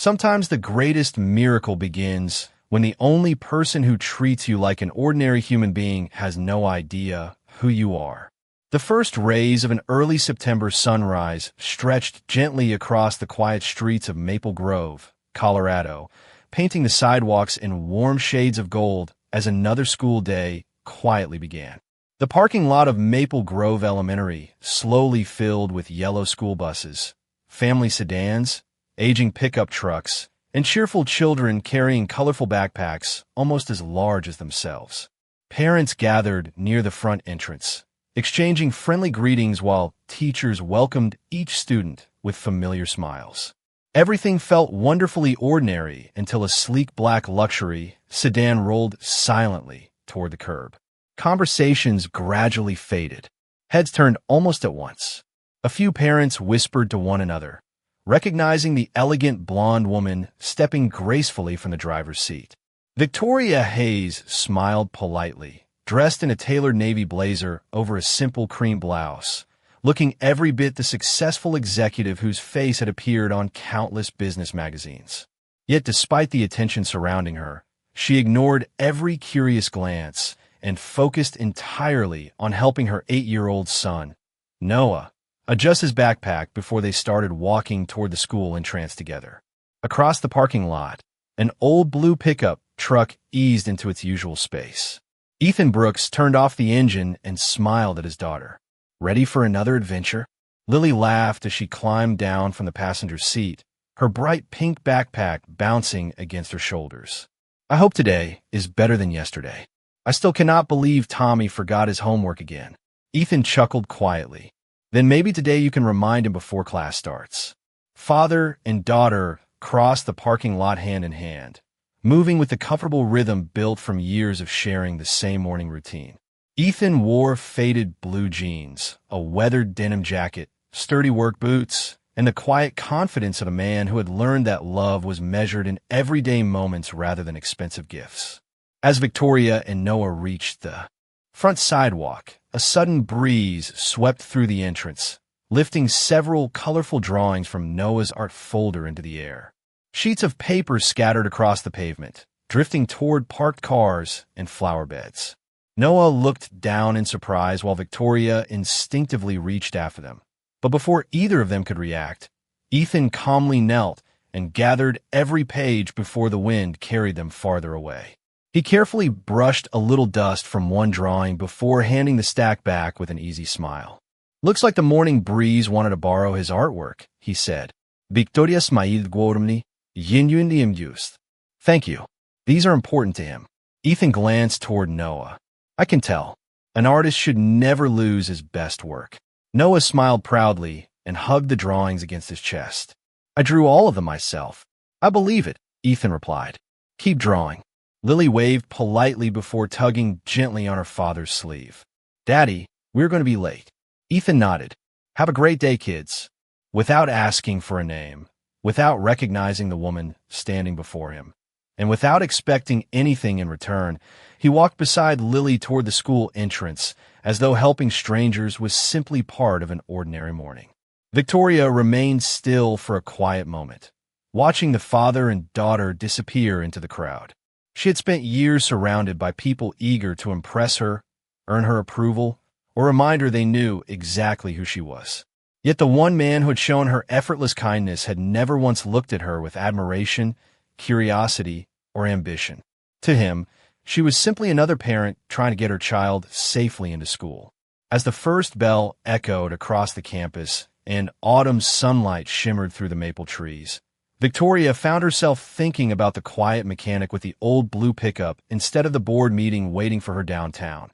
Sometimes the greatest miracle begins when the only person who treats you like an ordinary human being has no idea who you are. The first rays of an early September sunrise stretched gently across the quiet streets of Maple Grove, Colorado, painting the sidewalks in warm shades of gold as another school day quietly began. The parking lot of Maple Grove Elementary slowly filled with yellow school buses, family sedans, aging pickup trucks, and cheerful children carrying colorful backpacks almost as large as themselves. Parents gathered near the front entrance, exchanging friendly greetings while teachers welcomed each student with familiar smiles. Everything felt wonderfully ordinary until a sleek black luxury sedan rolled silently toward the curb. Conversations gradually faded. Heads turned almost at once. A few parents whispered to one another, recognizing the elegant blonde woman stepping gracefully from the driver's seat. Victoria Hayes smiled politely, dressed in a tailored navy blazer over a simple cream blouse, looking every bit the successful executive whose face had appeared on countless business magazines. Yet despite the attention surrounding her, she ignored every curious glance and focused entirely on helping her 8-year-old son, Noah, adjust his backpack before they started walking toward the school entrance together. Across the parking lot, an old blue pickup truck eased into its usual space. Ethan Brooks turned off the engine and smiled at his daughter. "Ready for another adventure?" Lily laughed as she climbed down from the passenger seat, her bright pink backpack bouncing against her shoulders. "I hope today is better than yesterday. I still cannot believe Tommy forgot his homework again." Ethan chuckled quietly. "Then maybe today you can remind him before class starts." Father and daughter crossed the parking lot hand in hand, moving with the comfortable rhythm built from years of sharing the same morning routine. Ethan wore faded blue jeans, a weathered denim jacket, sturdy work boots, and the quiet confidence of a man who had learned that love was measured in everyday moments rather than expensive gifts. As Victoria and Noah reached the front sidewalk, a sudden breeze swept through the entrance, lifting several colorful drawings from Noah's art folder into the air. Sheets of paper scattered across the pavement, drifting toward parked cars and flower beds. Noah looked down in surprise while Victoria instinctively reached after them. But before either of them could react, Ethan calmly knelt and gathered every page before the wind carried them farther away. He carefully brushed a little dust from one drawing before handing the stack back with an easy smile. "Looks like the morning breeze wanted to borrow his artwork," he said. "Victoria smaid gwormni, yinyundium used." "Thank you. These are important to him." Ethan glanced toward Noah. "I can tell. An artist should never lose his best work." Noah smiled proudly and hugged the drawings against his chest. "I drew all of them myself." "I believe it," Ethan replied. "Keep drawing." Lily waved politely before tugging gently on her father's sleeve. "Daddy, we're going to be late." Ethan nodded. "Have a great day, kids." Without asking for a name, without recognizing the woman standing before him, and without expecting anything in return, he walked beside Lily toward the school entrance, as though helping strangers was simply part of an ordinary morning. Victoria remained still for a quiet moment, watching the father and daughter disappear into the crowd. She had spent years surrounded by people eager to impress her, earn her approval, or remind her they knew exactly who she was. Yet the one man who had shown her effortless kindness had never once looked at her with admiration, curiosity, or ambition. To him, she was simply another parent trying to get her child safely into school. As the first bell echoed across the campus and autumn sunlight shimmered through the maple trees, Victoria found herself thinking about the quiet mechanic with the old blue pickup instead of the board meeting waiting for her downtown,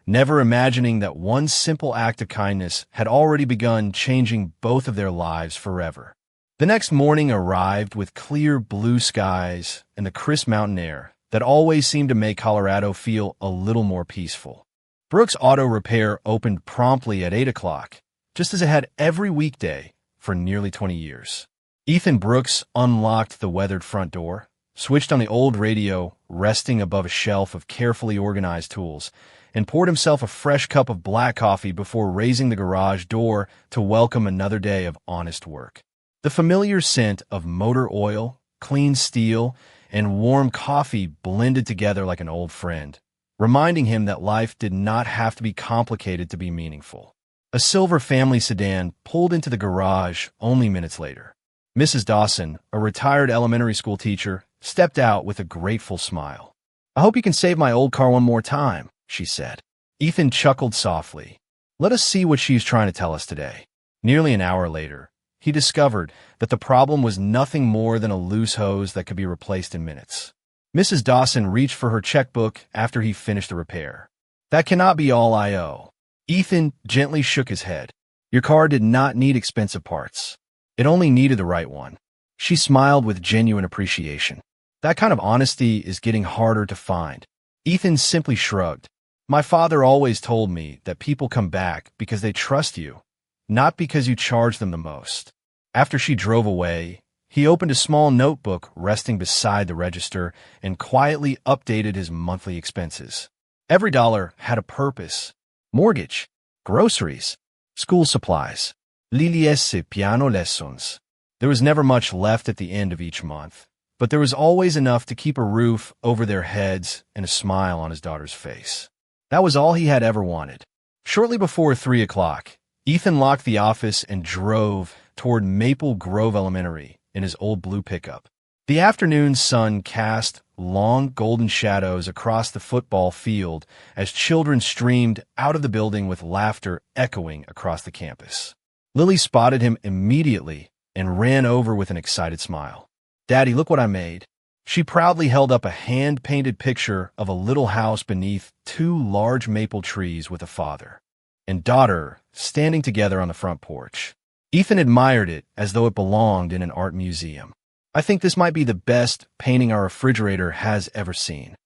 never imagining that one simple act of kindness had already begun changing both of their lives forever. The next morning arrived with clear blue skies and the crisp mountain air that always seemed to make Colorado feel a little more peaceful. Brooks Auto Repair opened promptly at 8 o'clock, just as it had every weekday for nearly 20 years. Ethan Brooks unlocked the weathered front door, switched on the old radio resting above a shelf of carefully organized tools, and poured himself a fresh cup of black coffee before raising the garage door to welcome another day of honest work. The familiar scent of motor oil, clean steel, and warm coffee blended together like an old friend, reminding him that life did not have to be complicated to be meaningful. A silver family sedan pulled into the garage only minutes later. Mrs. Dawson, a retired elementary school teacher, stepped out with a grateful smile. "I hope you can save my old car one more time," she said. Ethan chuckled softly. Let us see what she's trying to tell us today. Nearly an hour later, he discovered that the problem was nothing more than a loose hose that could be replaced in minutes. Mrs. Dawson reached for her checkbook after he finished the repair. "That cannot be all I owe." Ethan gently shook his head. "Your car did not need expensive parts. It only needed the right one." She smiled with genuine appreciation. That kind of honesty is getting harder to find. Ethan simply shrugged. "My father always told me that people come back because they trust you, not because you charge them the most." After she drove away, he opened a small notebook resting beside the register and quietly updated his monthly expenses. Every dollar had a purpose. Mortgage, groceries, school supplies, lilies piano lessons. There was never much left at the end of each month, but there was always enough to keep a roof over their heads and a smile on his daughter's face. That was all he had ever wanted. Shortly before 3 o'clock, Ethan locked the office and drove toward Maple Grove Elementary in his old blue pickup. The afternoon sun cast long golden shadows across the football field as children streamed out of the building with laughter echoing across the campus. Lily spotted him immediately and ran over with an excited smile. "Daddy, look what I made." She proudly held up a hand-painted picture of a little house beneath 2 large maple trees with a father and daughter standing together on the front porch. Ethan admired it as though it belonged in an art museum. "I think this might be the best painting our refrigerator has ever seen."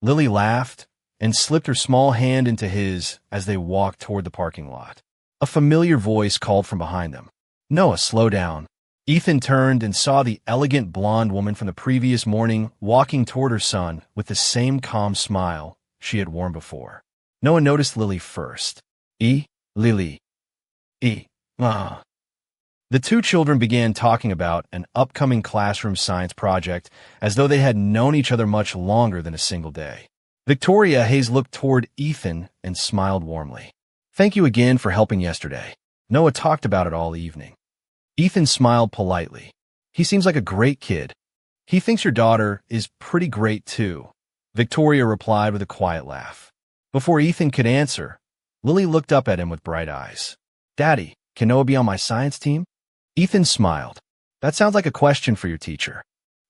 Lily laughed and slipped her small hand into his as they walked toward the parking lot. A familiar voice called from behind them. "Noah, slow down." Ethan turned and saw the elegant blonde woman from the previous morning walking toward her son with the same calm smile she had worn before. Noah noticed Lily first. Lily. The 2 children began talking about an upcoming classroom science project as though they had known each other much longer than a single day. Victoria Hayes looked toward Ethan and smiled warmly. "Thank you again for helping yesterday. Noah talked about it all evening." Ethan smiled politely. "He seems like a great kid." "He thinks your daughter is pretty great too," Victoria replied with a quiet laugh. Before Ethan could answer, Lily looked up at him with bright eyes. "Daddy, can Noah be on my science team?" Ethan smiled. "That sounds like a question for your teacher."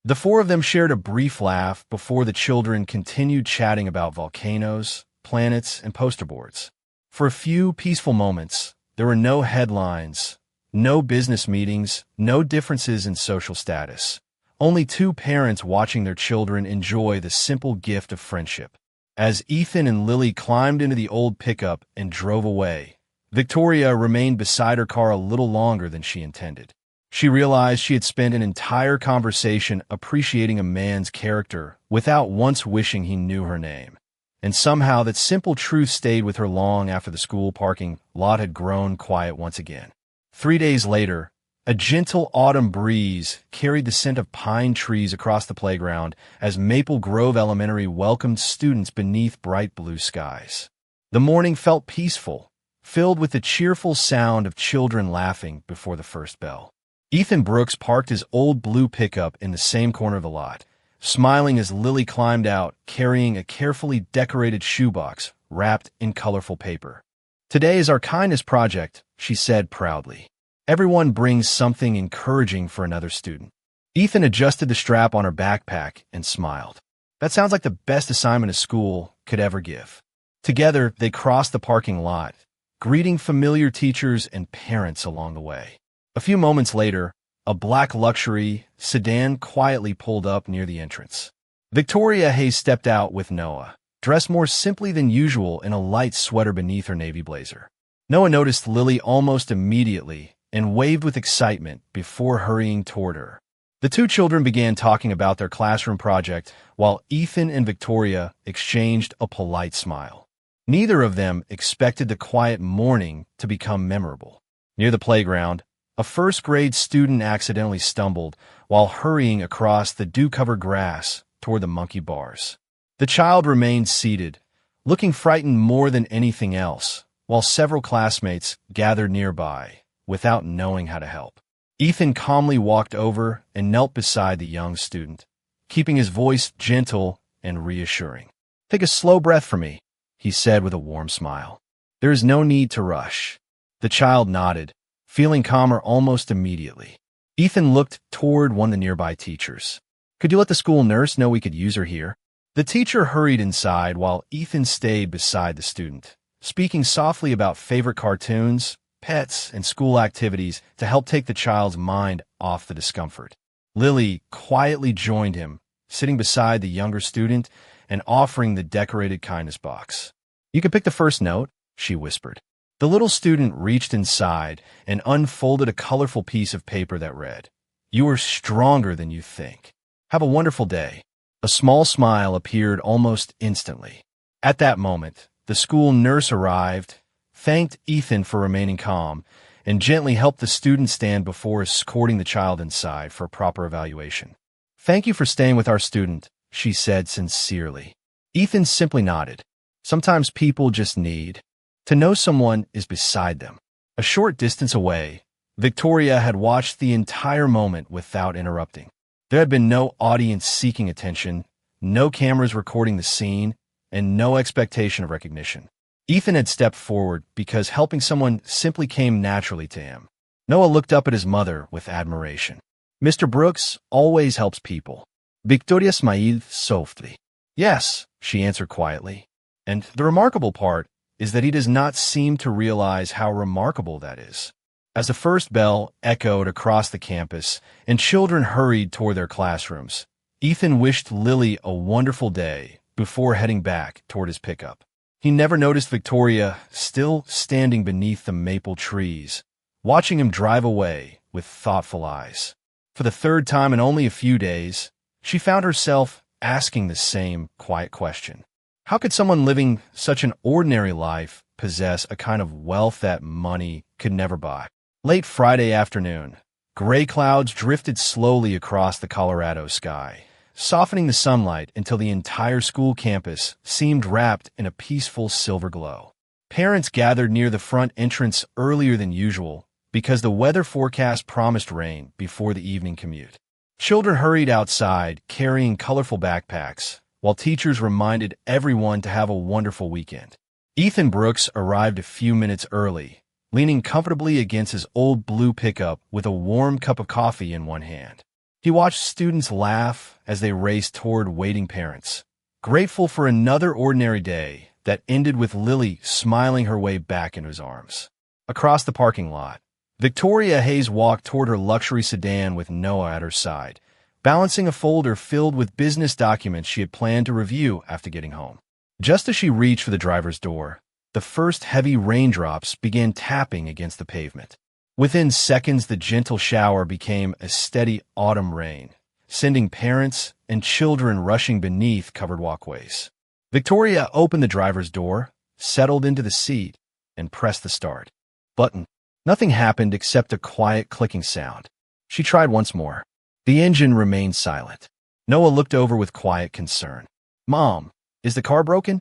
The 4 of them shared a brief laugh before the children continued chatting about volcanoes, planets, and poster boards. For a few peaceful moments, there were no headlines, no business meetings, no differences in social status. Only 2 parents watching their children enjoy the simple gift of friendship. As Ethan and Lily climbed into the old pickup and drove away, Victoria remained beside her car a little longer than she intended. She realized she had spent an entire conversation appreciating a man's character without once wishing he knew her name. And somehow that simple truth stayed with her long after the school parking lot had grown quiet once again. 3 days later, a gentle autumn breeze carried the scent of pine trees across the playground as Maple Grove Elementary welcomed students beneath bright blue skies. The morning felt peaceful, filled with the cheerful sound of children laughing before the first bell. Ethan Brooks parked his old blue pickup in the same corner of the lot, smiling as Lily climbed out carrying a carefully decorated shoebox wrapped in colorful paper. "Today is our kindness project," she said proudly. "Everyone brings something encouraging for another student." Ethan adjusted the strap on her backpack and smiled. That sounds like the best assignment a school could ever give. Together, they crossed the parking lot, greeting familiar teachers and parents along the way. A few moments later, a black luxury sedan quietly pulled up near the entrance. Victoria Hayes stepped out with Noah, dressed more simply than usual in a light sweater beneath her navy blazer. Noah noticed Lily almost immediately and waved with excitement before hurrying toward her. The 2 children began talking about their classroom project while Ethan and Victoria exchanged a polite smile. Neither of them expected the quiet morning to become memorable. Near the playground, A first-grade student accidentally stumbled while hurrying across the dew-covered grass toward the monkey bars. The child remained seated, looking frightened more than anything else, while several classmates gathered nearby without knowing how to help. Ethan calmly walked over and knelt beside the young student, keeping his voice gentle and reassuring. "Take a slow breath for me," he said with a warm smile. "There is no need to rush." The child nodded, feeling calmer almost immediately. Ethan looked toward one of the nearby teachers. "Could you let the school nurse know we could use her here?" The teacher hurried inside while Ethan stayed beside the student, speaking softly about favorite cartoons, pets, and school activities to help take the child's mind off the discomfort. Lily quietly joined him, sitting beside the younger student and offering the decorated kindness box. "You can pick the first note," she whispered. The little student reached inside and unfolded a colorful piece of paper that read, "You are stronger than you think. Have a wonderful day." A small smile appeared almost instantly. At that moment, the school nurse arrived, thanked Ethan for remaining calm, and gently helped the student stand before escorting the child inside for a proper evaluation. "Thank you for staying with our student," she said sincerely. Ethan simply nodded. Sometimes people just need to know someone is beside them. A short distance away, Victoria had watched the entire moment without interrupting. There had been no audience seeking attention, no cameras recording the scene, and no expectation of recognition. Ethan had stepped forward because helping someone simply came naturally to him. Noah looked up at his mother with admiration. "Mr. Brooks always helps people." Victoria smiled softly. "Yes," she answered quietly. "And the remarkable part is that he does not seem to realize how remarkable that is." As the first bell echoed across the campus and children hurried toward their classrooms, Ethan wished Lily a wonderful day before heading back toward his pickup. He never noticed Victoria still standing beneath the maple trees, watching him drive away with thoughtful eyes. For the third time in only a few days, she found herself asking the same quiet question. How could someone living such an ordinary life possess a kind of wealth that money could never buy? Late Friday afternoon, gray clouds drifted slowly across the Colorado sky, softening the sunlight until the entire school campus seemed wrapped in a peaceful silver glow. Parents gathered near the front entrance earlier than usual because the weather forecast promised rain before the evening commute. Children hurried outside carrying colorful backpacks, while teachers reminded everyone to have a wonderful weekend. Ethan Brooks arrived a few minutes early, leaning comfortably against his old blue pickup with a warm cup of coffee in one hand. He watched students laugh as they raced toward waiting parents, grateful for another ordinary day that ended with Lily smiling her way back into his arms. Across the parking lot, Victoria Hayes walked toward her luxury sedan with Noah at her side, balancing a folder filled with business documents she had planned to review after getting home. Just as she reached for the driver's door, the first heavy raindrops began tapping against the pavement. Within seconds, the gentle shower became a steady autumn rain, sending parents and children rushing beneath covered walkways. Victoria opened the driver's door, settled into the seat, and pressed the start button. Nothing happened except a quiet clicking sound. She tried once more. The engine remained silent. Noah looked over with quiet concern. "Mom, is the car broken?"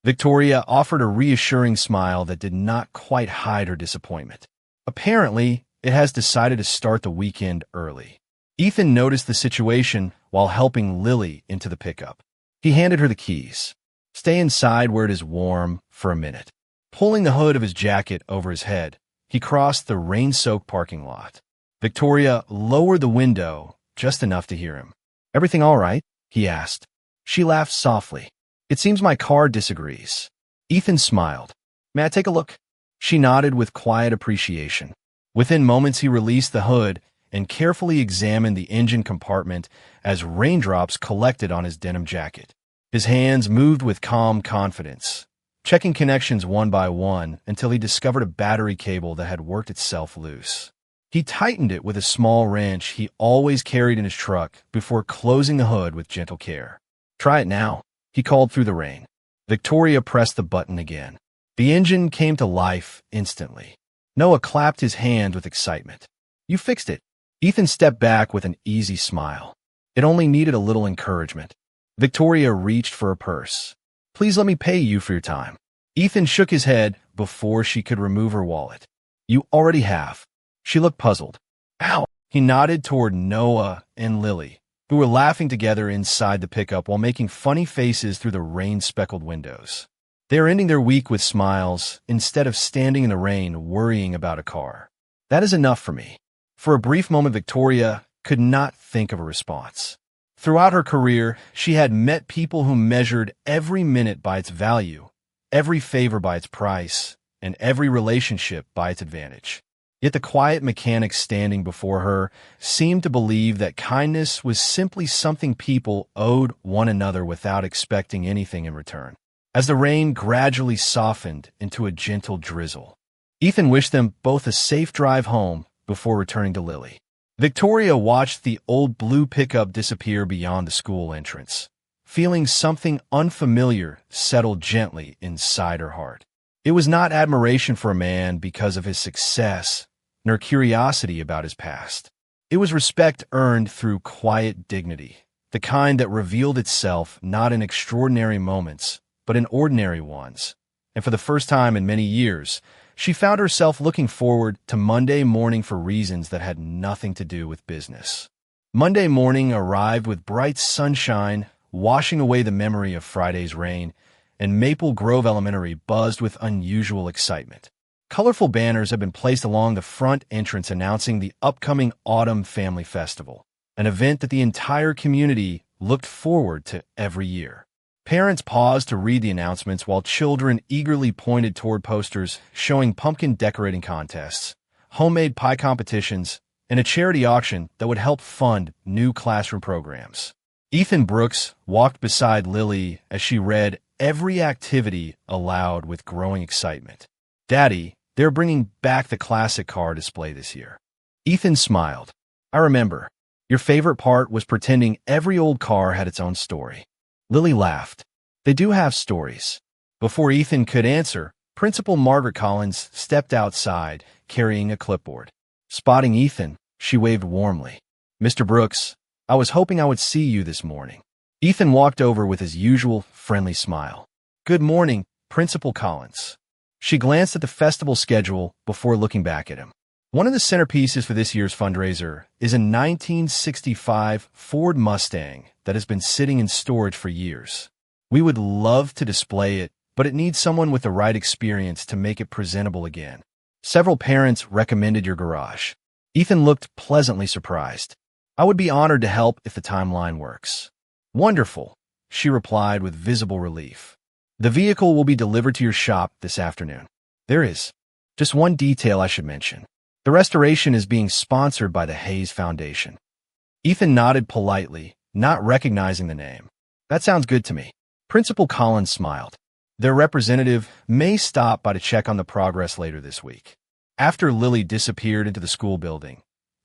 Victoria offered a reassuring smile that did not quite hide her disappointment. "Apparently, it has decided to start the weekend early." Ethan noticed the situation while helping Lily into the pickup. He handed her the keys. "Stay inside where it is warm for a minute." Pulling the hood of his jacket over his head, he crossed the rain-soaked parking lot. Victoria lowered the window just enough to hear him. "Everything all right?" he asked. She laughed softly. "It seems my car disagrees." Ethan smiled. "May I take a look?" She nodded with quiet appreciation. Within moments, he released the hood and carefully examined the engine compartment as raindrops collected on his denim jacket. His hands moved with calm confidence, checking connections one by one until he discovered a battery cable that had worked itself loose. He tightened it with a small wrench he always carried in his truck before closing the hood with gentle care. "Try it now," he called through the rain. Victoria pressed the button again. The engine came to life instantly. Noah clapped his hands with excitement. You fixed it. Ethan stepped back with an easy smile. It only needed a little encouragement. Victoria reached for a purse. Please let me pay you for your time. Ethan shook his head before she could remove her wallet. You already have. She looked puzzled. Ow! He nodded toward Noah and Lily, who were laughing together inside the pickup while making funny faces through the rain-speckled windows. They were ending their week with smiles instead of standing in the rain worrying about a car. That is enough for me. For a brief moment, Victoria could not think of a response. Throughout her career, she had met people who measured every minute by its value, every favor by its price, and every relationship by its advantage. Yet the quiet mechanic standing before her seemed to believe that kindness was simply something people owed one another without expecting anything in return. As the rain gradually softened into a gentle drizzle, Ethan wished them both a safe drive home before returning to Lily. Victoria watched the old blue pickup disappear beyond the school entrance, feeling something unfamiliar settle gently inside her heart. It was not admiration for a man because of his success, nor curiosity about his past. It was respect earned through quiet dignity, the kind that revealed itself not in extraordinary moments, but in ordinary ones. And for the first time in many years, she found herself looking forward to Monday morning for reasons that had nothing to do with business. Monday morning arrived with bright sunshine, washing away the memory of Friday's rain, and Maple Grove Elementary buzzed with unusual excitement. Colorful banners had been placed along the front entrance announcing the upcoming Autumn Family Festival, an event that the entire community looked forward to every year. Parents paused to read the announcements while children eagerly pointed toward posters showing pumpkin decorating contests, homemade pie competitions, and a charity auction that would help fund new classroom programs. Ethan Brooks walked beside Lily as she read every activity aloud with growing excitement. Daddy, they're bringing back the classic car display this year. Ethan smiled. I remember. Your favorite part was pretending every old car had its own story. Lily laughed. They do have stories. Before Ethan could answer, Principal Margaret Collins stepped outside, carrying a clipboard. Spotting Ethan, she waved warmly. Mr. Brooks, I was hoping I would see you this morning. Ethan walked over with his usual friendly smile. Good morning, Principal Collins. She glanced at the festival schedule before looking back at him. One of the centerpieces for this year's fundraiser is a 1965 Ford Mustang that has been sitting in storage for years. We would love to display it, but it needs someone with the right experience to make it presentable again. Several parents recommended your garage. Ethan looked pleasantly surprised. I would be honored to help if the timeline works. Wonderful, she replied with visible relief. The vehicle will be delivered to your shop this afternoon. There is just one detail I should mention. The restoration is being sponsored by the Hayes Foundation. Ethan nodded politely, not recognizing the name. That sounds good to me. Principal Collins smiled. Their representative may stop by to check on the progress later this week. After Lily disappeared into the school building,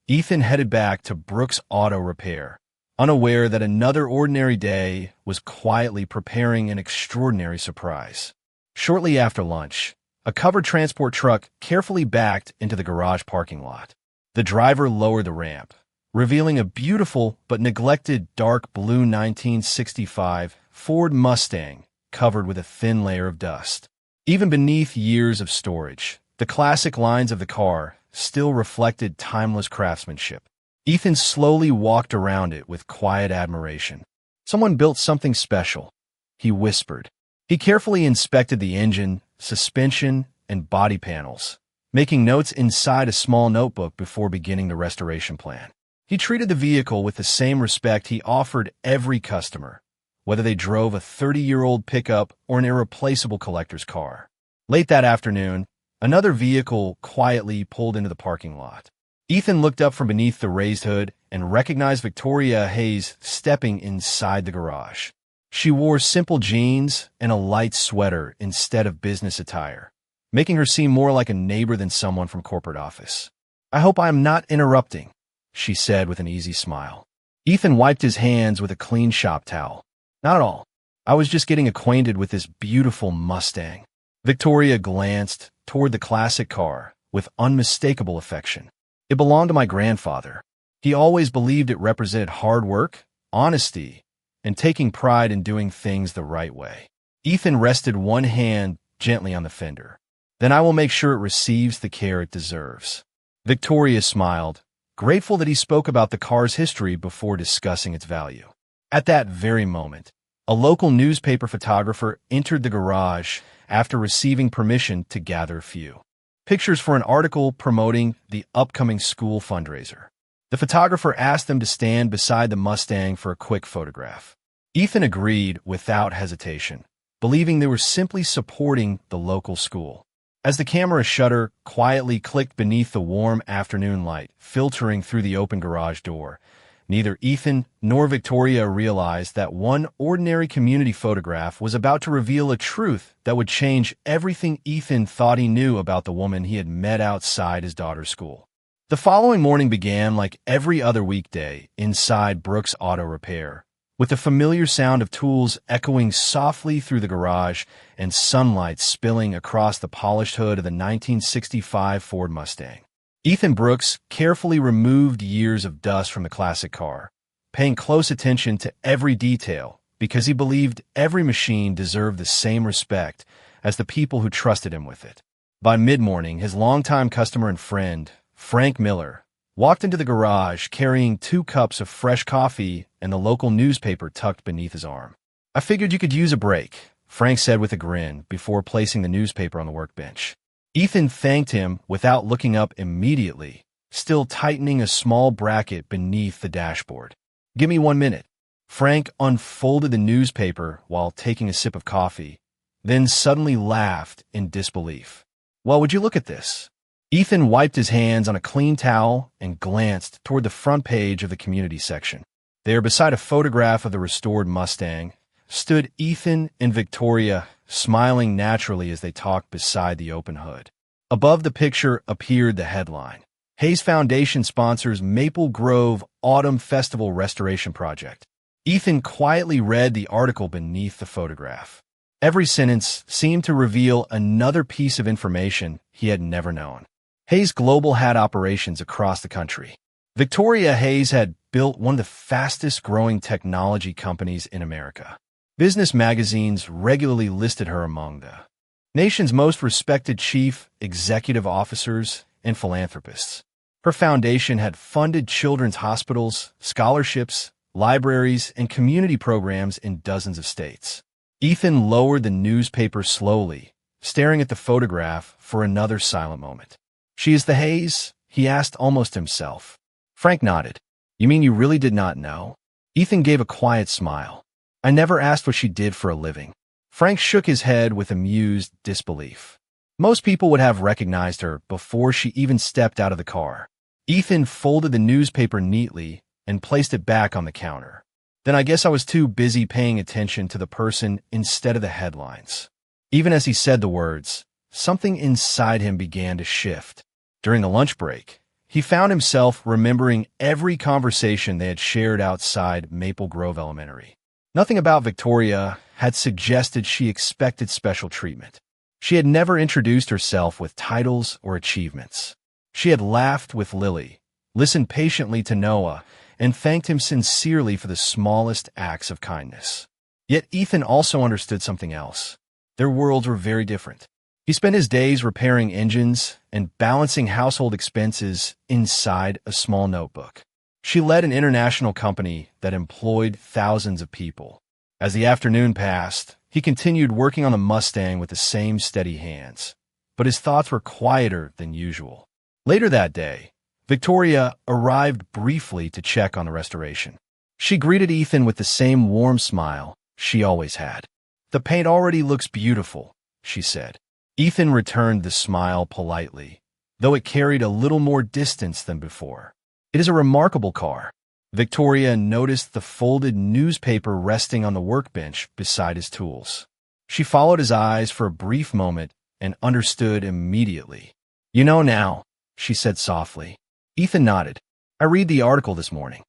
Ethan headed back to Brooks Auto Repair, unaware that another ordinary day was quietly preparing an extraordinary surprise. Shortly after lunch, a covered transport truck carefully backed into the garage parking lot. The driver lowered the ramp, revealing a beautiful but neglected dark blue 1965 Ford Mustang covered with a thin layer of dust. Even beneath years of storage, the classic lines of the car still reflected timeless craftsmanship. Ethan slowly walked around it with quiet admiration. Someone built something special, he whispered. He carefully inspected the engine, suspension, and body panels, making notes inside a small notebook before beginning the restoration plan. He treated the vehicle with the same respect he offered every customer, whether they drove a 30-year-old pickup or an irreplaceable collector's car. Late that afternoon, another vehicle quietly pulled into the parking lot. Ethan looked up from beneath the raised hood and recognized Victoria Hayes stepping inside the garage. She wore simple jeans and a light sweater instead of business attire, making her seem more like a neighbor than someone from corporate office. I hope I am not interrupting, she said with an easy smile. Ethan wiped his hands with a clean shop towel. Not at all. I was just getting acquainted with this beautiful Mustang. Victoria glanced toward the classic car with unmistakable affection. It belonged to my grandfather. He always believed it represented hard work, honesty, and taking pride in doing things the right way. Ethan rested one hand gently on the fender. Then I will make sure it receives the care it deserves. Victoria smiled, grateful that he spoke about the car's history before discussing its value. At that very moment, a local newspaper photographer entered the garage after receiving permission to gather a few pictures for an article promoting the upcoming school fundraiser. The photographer asked them to stand beside the Mustang for a quick photograph. Ethan agreed without hesitation, believing they were simply supporting the local school. As the camera shutter quietly clicked beneath the warm afternoon light filtering through the open garage door, neither Ethan nor Victoria realized that one ordinary community photograph was about to reveal a truth that would change everything Ethan thought he knew about the woman he had met outside his daughter's school. The following morning began like every other weekday inside Brooks Auto Repair, with the familiar sound of tools echoing softly through the garage and sunlight spilling across the polished hood of the 1965 Ford Mustang. Ethan Brooks carefully removed years of dust from the classic car, paying close attention to every detail because he believed every machine deserved the same respect as the people who trusted him with it. By mid-morning, his longtime customer and friend, Frank Miller, walked into the garage carrying 2 cups of fresh coffee and the local newspaper tucked beneath his arm. "I figured you could use a break," Frank said with a grin before placing the newspaper on the workbench. Ethan thanked him without looking up immediately, still tightening a small bracket beneath the dashboard. "Give me 1 minute." Frank unfolded the newspaper while taking a sip of coffee, then suddenly laughed in disbelief. "Well, would you look at this?" Ethan wiped his hands on a clean towel and glanced toward the front page of the community section. There, beside a photograph of the restored Mustang, stood Ethan and Victoria, smiling naturally as they talked beside the open hood. Above the picture appeared the headline: Hayes Foundation sponsors Maple Grove Autumn Festival Restoration Project. Ethan quietly read the article beneath the photograph. Every sentence seemed to reveal another piece of information he had never known. Hayes Global had operations across the country. Victoria Hayes had built one of the fastest-growing technology companies in America. Business magazines regularly listed her among the nation's most respected chief executive officers and philanthropists. Her foundation had funded children's hospitals, scholarships, libraries, and community programs in dozens of states. Ethan lowered the newspaper slowly, staring at the photograph for another silent moment. "She is the Hayes?" he asked almost himself. Frank nodded. "You mean you really did not know?" Ethan gave a quiet smile. "I never asked what she did for a living." Frank shook his head with amused disbelief. "Most people would have recognized her before she even stepped out of the car." Ethan folded the newspaper neatly and placed it back on the counter. "Then I guess I was too busy paying attention to the person instead of the headlines." Even as he said the words, something inside him began to shift. During the lunch break, he found himself remembering every conversation they had shared outside Maple Grove Elementary. Nothing about Victoria had suggested she expected special treatment. She had never introduced herself with titles or achievements. She had laughed with Lily, listened patiently to Noah, and thanked him sincerely for the smallest acts of kindness. Yet Ethan also understood something else. Their worlds were very different. He spent his days repairing engines and balancing household expenses inside a small notebook. She led an international company that employed thousands of people. As the afternoon passed, he continued working on the Mustang with the same steady hands, but his thoughts were quieter than usual. Later that day, Victoria arrived briefly to check on the restoration. She greeted Ethan with the same warm smile she always had. "The paint already looks beautiful," she said. Ethan returned the smile politely, though it carried a little more distance than before. "It is a remarkable car." Victoria noticed the folded newspaper resting on the workbench beside his tools. She followed his eyes for a brief moment and understood immediately. "You know now," she said softly. Ethan nodded. "I read the article this morning."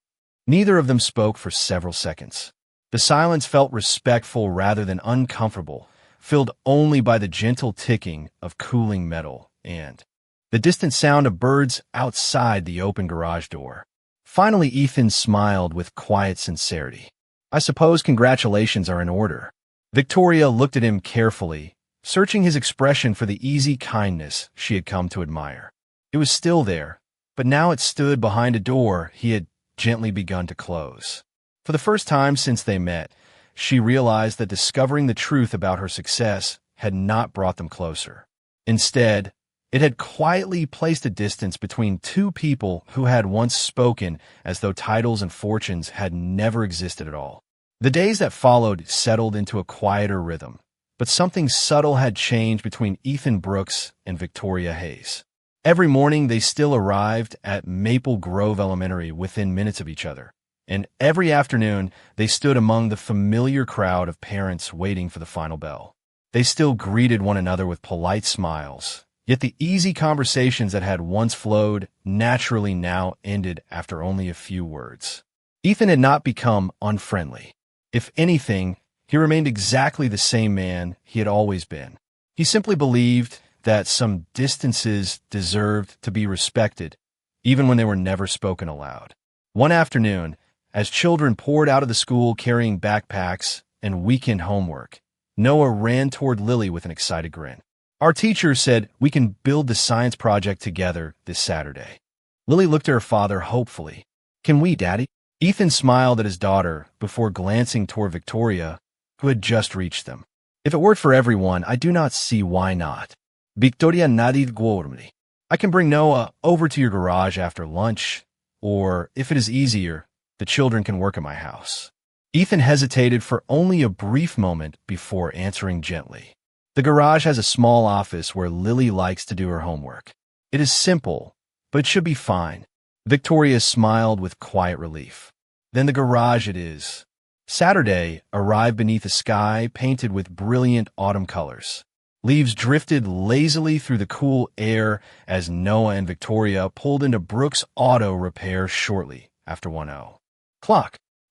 Neither of them spoke for several seconds. The silence felt respectful rather than uncomfortable, filled only by the gentle ticking of cooling metal and the distant sound of birds outside the open garage door. Finally, Ethan smiled with quiet sincerity. I suppose congratulations are in order. Victoria looked at him carefully, searching his expression for the easy kindness she had come to admire. It was still there, but now it stood behind a door he had gently begun to close. For the first time since they met, she realized that discovering the truth about her success had not brought them closer. Instead, it had quietly placed a distance between two people who had once spoken as though titles and fortunes had never existed at all. The days that followed settled into a quieter rhythm, but something subtle had changed between Ethan Brooks and Victoria Hayes. Every morning they still arrived at Maple Grove Elementary within minutes of each other, and every afternoon they stood among the familiar crowd of parents waiting for the final bell. They still greeted one another with polite smiles, yet the easy conversations that had once flowed naturally now ended after only a few words. Ethan had not become unfriendly. If anything, he remained exactly the same man he had always been. He simply believed that some distances deserved to be respected, even when they were never spoken aloud. One afternoon, as children poured out of the school carrying backpacks and weekend homework, Noah ran toward Lily with an excited grin. Our teacher said we can build the science project together this Saturday. Lily looked at her father hopefully. Can we, Daddy? Ethan smiled at his daughter before glancing toward Victoria, who had just reached them. If it worked for everyone, I do not see why not. Victoria nadid guormli. I can bring Noah over to your garage after lunch, or, if it is easier, the children can work at my house. Ethan hesitated for only a brief moment before answering gently. The garage has a small office where Lily likes to do her homework. It is simple, but it should be fine. Victoria smiled with quiet relief. Then the garage it is. Saturday arrived beneath a sky painted with brilliant autumn colors. Leaves drifted lazily through the cool air as Noah and Victoria pulled into Brooks Auto Repair shortly after 1:00.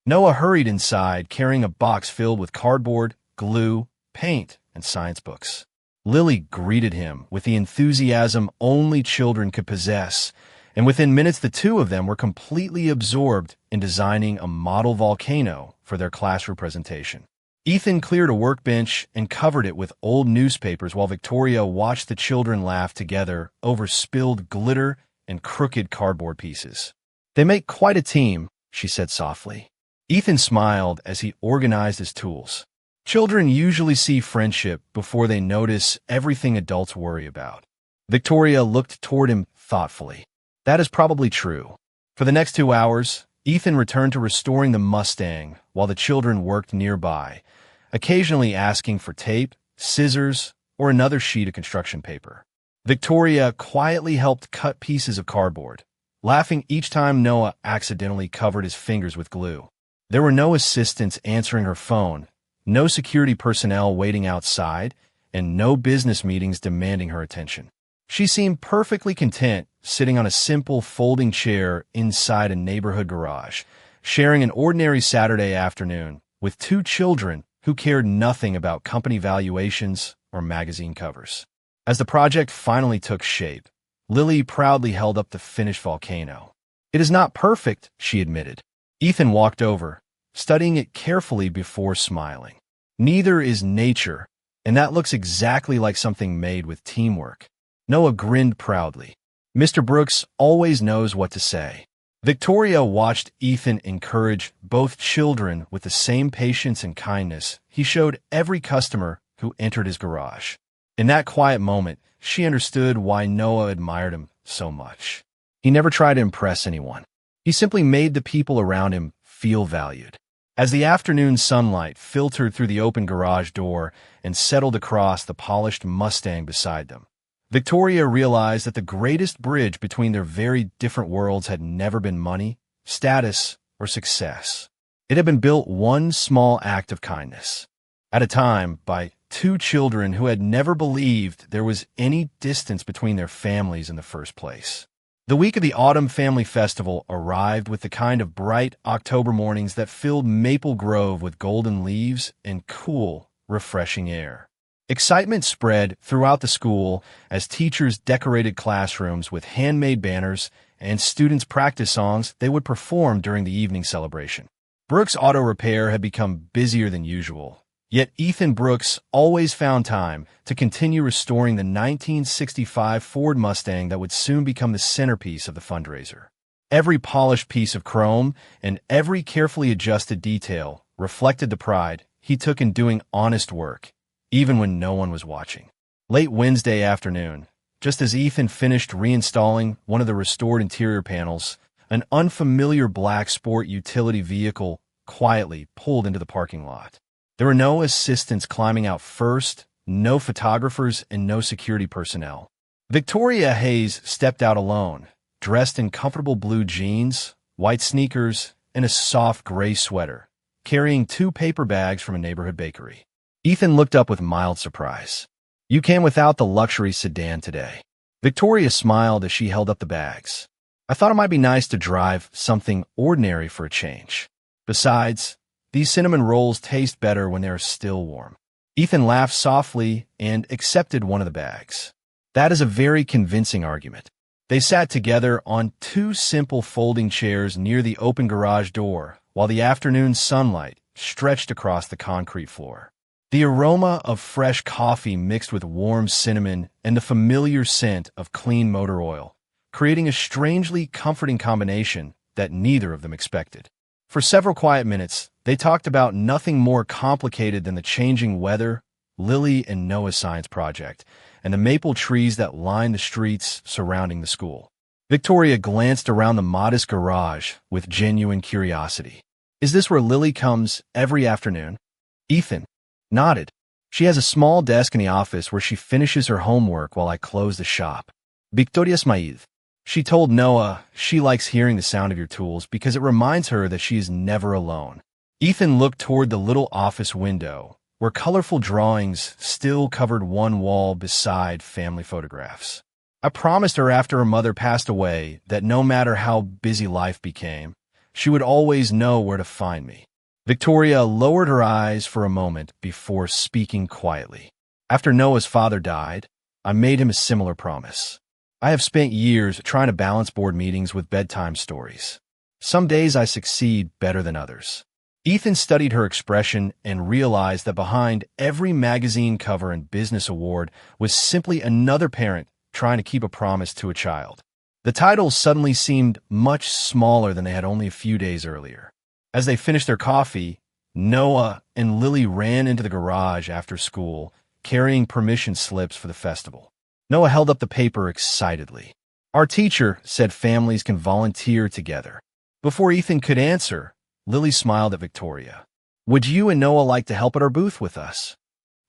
Noah hurried inside carrying a box filled with cardboard, glue, paint, and science books. Lily greeted him with the enthusiasm only children could possess, and within minutes the two of them were completely absorbed in designing a model volcano for their classroom presentation. Ethan cleared a workbench and covered it with old newspapers while Victoria watched the children laugh together over spilled glitter and crooked cardboard pieces. They make quite a team, she said softly. Ethan smiled as he organized his tools. Children usually see friendship before they notice everything adults worry about. Victoria looked toward him thoughtfully. That is probably true. For the next 2 hours, Ethan returned to restoring the Mustang while the children worked nearby, occasionally asking for tape, scissors, or another sheet of construction paper. Victoria quietly helped cut pieces of cardboard, laughing each time Noah accidentally covered his fingers with glue. There were no assistants answering her phone, no security personnel waiting outside, and no business meetings demanding her attention. She seemed perfectly content sitting on a simple folding chair inside a neighborhood garage, sharing an ordinary Saturday afternoon with two children who cared nothing about company valuations or magazine covers. As the project finally took shape, Lily proudly held up the finished volcano. It is not perfect, she admitted. Ethan walked over, studying it carefully before smiling. Neither is nature, and that looks exactly like something made with teamwork. Noah grinned proudly. Mr. Brooks always knows what to say. Victoria watched Ethan encourage both children with the same patience and kindness he showed every customer who entered his garage. In that quiet moment, she understood why Noah admired him so much. He never tried to impress anyone. He simply made the people around him feel valued. As the afternoon sunlight filtered through the open garage door and settled across the polished Mustang beside them, Victoria realized that the greatest bridge between their very different worlds had never been money, status, or success. It had been built one small act of kindness at a time by two children who had never believed there was any distance between their families in the first place. The week of the Autumn Family Festival arrived with the kind of bright October mornings that filled Maple Grove with golden leaves and cool, refreshing air. Excitement spread throughout the school as teachers decorated classrooms with handmade banners and students practiced songs they would perform during the evening celebration. Brooks Auto Repair had become busier than usual, yet Ethan Brooks always found time to continue restoring the 1965 Ford Mustang that would soon become the centerpiece of the fundraiser. Every polished piece of chrome and every carefully adjusted detail reflected the pride he took in doing honest work, even when no one was watching. Late Wednesday afternoon, just as Ethan finished reinstalling one of the restored interior panels, an unfamiliar black sport utility vehicle quietly pulled into the parking lot. There were no assistants climbing out first, no photographers, and no security personnel. Victoria Hayes stepped out alone, dressed in comfortable blue jeans, white sneakers, and a soft gray sweater, carrying 2 paper bags from a neighborhood bakery. Ethan looked up with mild surprise. "You came without the luxury sedan today." Victoria smiled as she held up the bags. "I thought it might be nice to drive something ordinary for a change. Besides, these cinnamon rolls taste better when they are still warm." Ethan laughed softly and accepted one of the bags. "That is a very convincing argument." They sat together on 2 simple folding chairs near the open garage door while the afternoon sunlight stretched across the concrete floor. The aroma of fresh coffee mixed with warm cinnamon and the familiar scent of clean motor oil, creating a strangely comforting combination that neither of them expected. For several quiet minutes, they talked about nothing more complicated than the changing weather, Lily and Noah's science project, and the maple trees that lined the streets surrounding the school. Victoria glanced around the modest garage with genuine curiosity. "Is this where Lily comes every afternoon?" Ethan nodded. "She has a small desk in the office where she finishes her homework while I close the shop." Victoria smiled. She told Noah she likes hearing the sound of your tools because it reminds her that she is never alone. Ethan looked toward the little office window, where colorful drawings still covered one wall beside family photographs. "I promised her after her mother passed away that no matter how busy life became, she would always know where to find me." Victoria lowered her eyes for a moment before speaking quietly. "After Noah's father died, I made him a similar promise. I have spent years trying to balance board meetings with bedtime stories. Some days I succeed better than others." Ethan studied her expression and realized that behind every magazine cover and business award was simply another parent trying to keep a promise to a child. The titles suddenly seemed much smaller than they had only a few days earlier. As they finished their coffee, Noah and Lily ran into the garage after school, carrying permission slips for the festival. Noah held up the paper excitedly. "Our teacher said families can volunteer together." Before Ethan could answer, Lily smiled at Victoria. "Would you and Noah like to help at our booth with us?"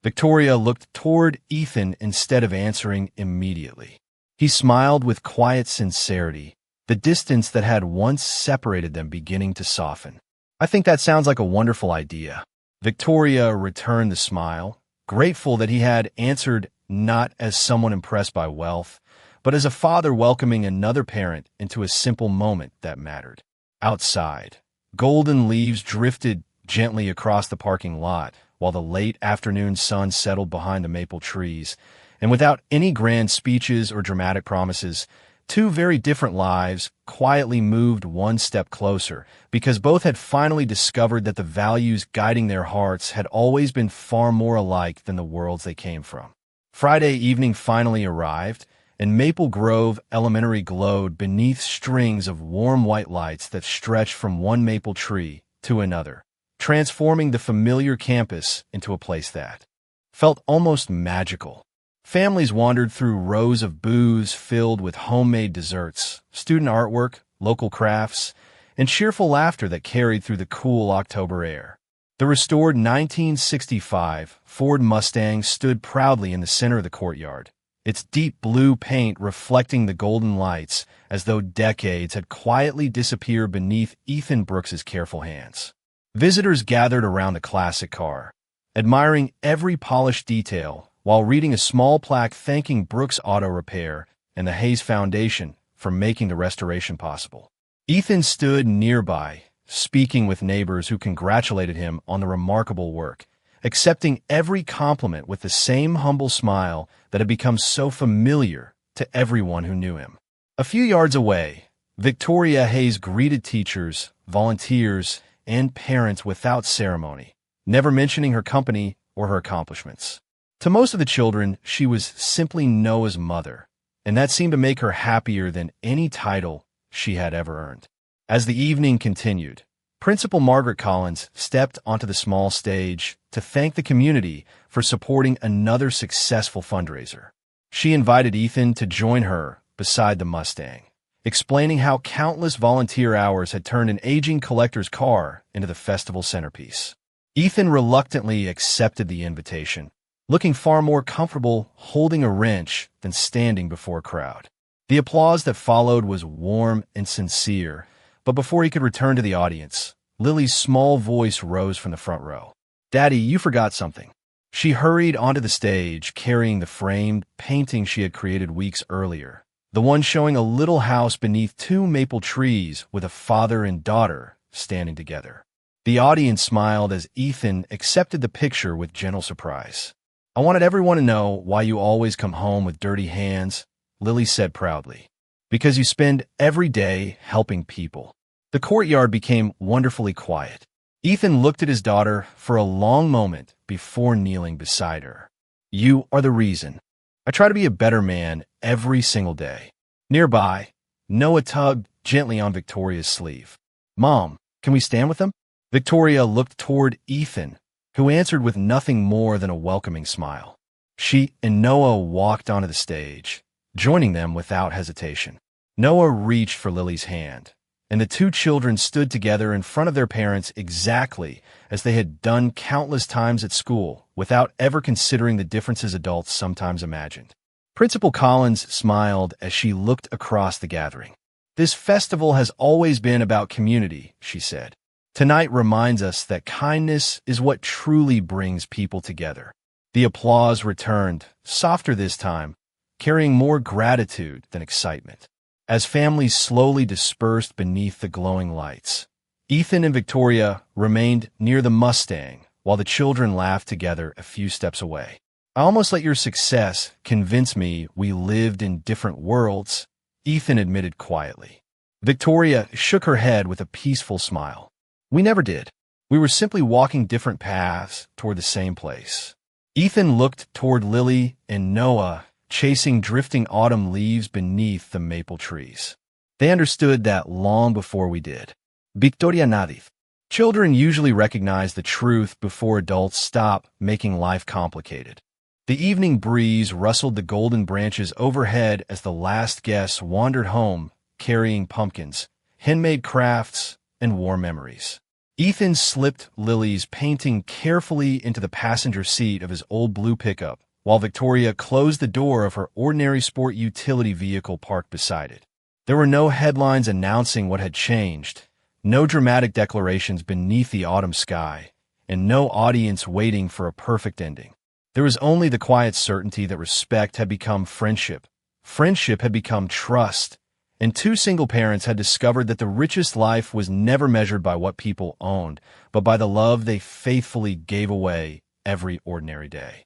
Victoria looked toward Ethan instead of answering immediately. He smiled with quiet sincerity, the distance that had once separated them beginning to soften. "I think that sounds like a wonderful idea." Victoria returned the smile, grateful that he had answered not as someone impressed by wealth, but as a father welcoming another parent into a simple moment that mattered. Outside, golden leaves drifted gently across the parking lot while the late afternoon sun settled behind the maple trees, and without any grand speeches or dramatic promises, 2 very different lives quietly moved one step closer because both had finally discovered that the values guiding their hearts had always been far more alike than the worlds they came from. Friday evening finally arrived, and Maple Grove Elementary glowed beneath strings of warm white lights that stretched from one maple tree to another, transforming the familiar campus into a place that felt almost magical. Families wandered through rows of booths filled with homemade desserts, student artwork, local crafts, and cheerful laughter that carried through the cool October air. The restored 1965 Ford Mustang stood proudly in the center of the courtyard, its deep blue paint reflecting the golden lights as though decades had quietly disappeared beneath Ethan Brooks's careful hands. Visitors gathered around the classic car, admiring every polished detail while reading a small plaque thanking Brooks Auto Repair and the Hayes Foundation for making the restoration possible. Ethan stood nearby, speaking with neighbors who congratulated him on the remarkable work, accepting every compliment with the same humble smile that had become so familiar to everyone who knew him. A few yards away, Victoria Hayes greeted teachers, volunteers, and parents without ceremony, never mentioning her company or her accomplishments. To most of the children, she was simply Noah's mother, and that seemed to make her happier than any title she had ever earned. As the evening continued, Principal Margaret Collins stepped onto the small stage to thank the community for supporting another successful fundraiser. She invited Ethan to join her beside the Mustang, explaining how countless volunteer hours had turned an aging collector's car into the festival centerpiece. Ethan reluctantly accepted the invitation, looking far more comfortable holding a wrench than standing before a crowd. The applause that followed was warm and sincere, but before he could return to the audience, Lily's small voice rose from the front row. "Daddy, you forgot something." She hurried onto the stage, carrying the framed painting she had created weeks earlier, the one showing a little house beneath two maple trees with a father and daughter standing together. The audience smiled as Ethan accepted the picture with gentle surprise. "I wanted everyone to know why you always come home with dirty hands," Lily said proudly. "Because you spend every day helping people." The courtyard became wonderfully quiet. Ethan looked at his daughter for a long moment before kneeling beside her. "You are the reason. I try to be a better man every single day." Nearby, Noah tugged gently on Victoria's sleeve. "Mom, can we stand with them?" Victoria looked toward Ethan, who answered with nothing more than a welcoming smile. She and Noah walked onto the stage, joining them without hesitation. Noah reached for Lily's hand, and the two children stood together in front of their parents exactly as they had done countless times at school, without ever considering the differences adults sometimes imagined. Principal Collins smiled as she looked across the gathering. "This festival has always been about community," she said. "Tonight reminds us that kindness is what truly brings people together." The applause returned, softer this time, carrying more gratitude than excitement. As families slowly dispersed beneath the glowing lights, Ethan and Victoria remained near the Mustang while the children laughed together a few steps away. "I almost let your success convince me we lived in different worlds," Ethan admitted quietly. Victoria shook her head with a peaceful smile. "We never did. We were simply walking different paths toward the same place." Ethan looked toward Lily and Noah, chasing drifting autumn leaves beneath the maple trees. They understood that long before we did. Victoria nodded. Children usually recognize the truth before adults stop making life complicated. The evening breeze rustled the golden branches overhead as the last guests wandered home, carrying pumpkins, handmade crafts, and warm memories. Ethan slipped Lily's painting carefully into the passenger seat of his old blue pickup, while Victoria closed the door of her ordinary sport utility vehicle parked beside it. There were no headlines announcing what had changed, no dramatic declarations beneath the autumn sky, and no audience waiting for a perfect ending. There was only the quiet certainty that respect had become friendship, friendship had become trust, and two single parents had discovered that the richest life was never measured by what people owned, but by the love they faithfully gave away every ordinary day.